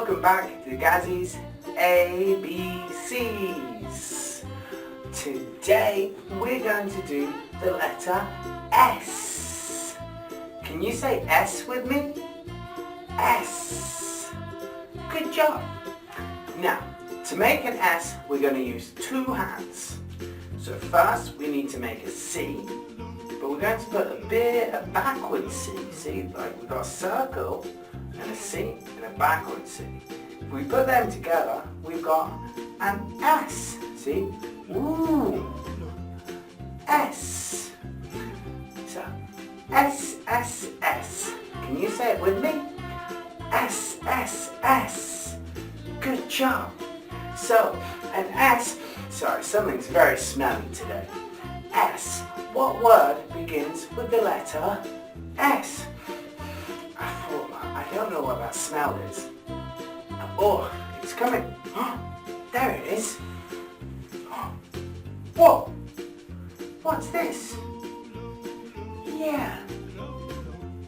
welcome back to Gazzi's ABCs. Today we're going to do the letter S. Can you say S with me? S. Good job. Now, to make an S, we're going to use two hands. So first we need to make a C, but we're going to put a backwards C. See, like we've got a circle and a C and a backwards C. If we put them together, we've got an S. See? Ooh. S. So, S, S, S. Can you say it with me? S, S, S. Good job. So, an S, sorry, something's very smelly today. S. What word begins with the letter S? I don't know what that smell is. Oh, it's coming. Oh, there it is. Oh. Whoa! What's this? Yeah,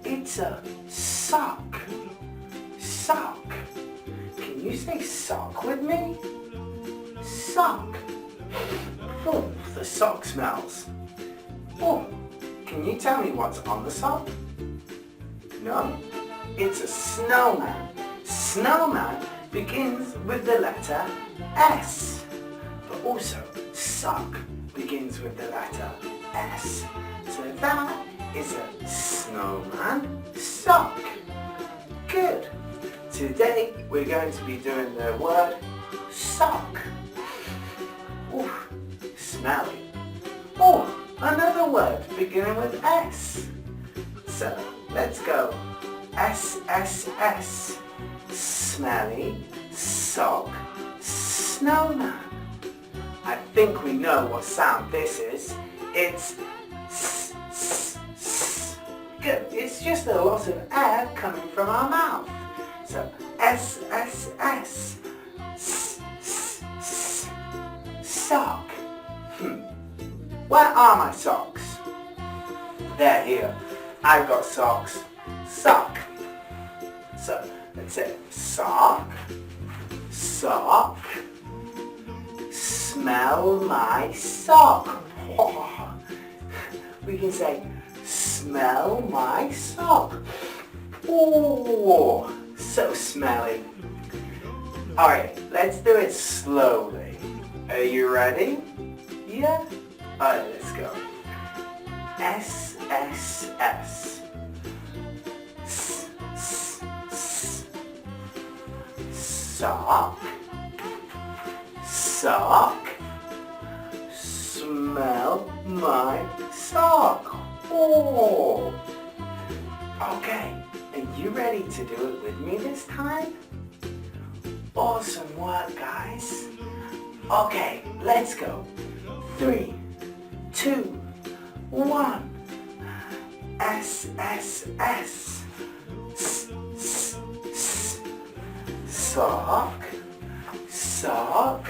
it's a sock. Sock. Can you say sock with me? Sock. Oh, the sock smells. Oh, can you tell me what's on the sock? No? It's a snowman. Snowman begins with the letter S. But also, sock begins with the letter S. So that is a snowman sock. Good. Today we're going to be doing the word sock. Ooh, smelly. Oh, another word beginning with S. So let's go. S, S, S. Smelly, sock, snowman. I think we know what sound this is. It's S, S, S. Good. It's just a lot of air coming from our mouth. So S, S, S. S, S, S. Sock. Where are my socks? They're here. I've got socks. Sock. So let's say sock, sock, smell my sock. Oh. We can say smell my sock. Oh, so smelly. Alright, let's do it slowly. Are you ready? Yeah? Alright, let's go. S, S, S. S, S, S. Sock. Sock. Smell my sock. Oh. Okay, are you ready to do it with me this time? Awesome work, guys. Okay, let's go. 3, 2, 1. S, S, S. S, S, S. Sock. Sock.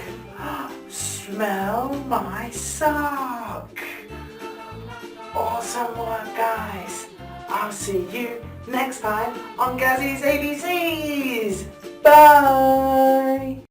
Smell my sock. Awesome work, guys. I'll see you next time on Gazzi's ABCs. Bye.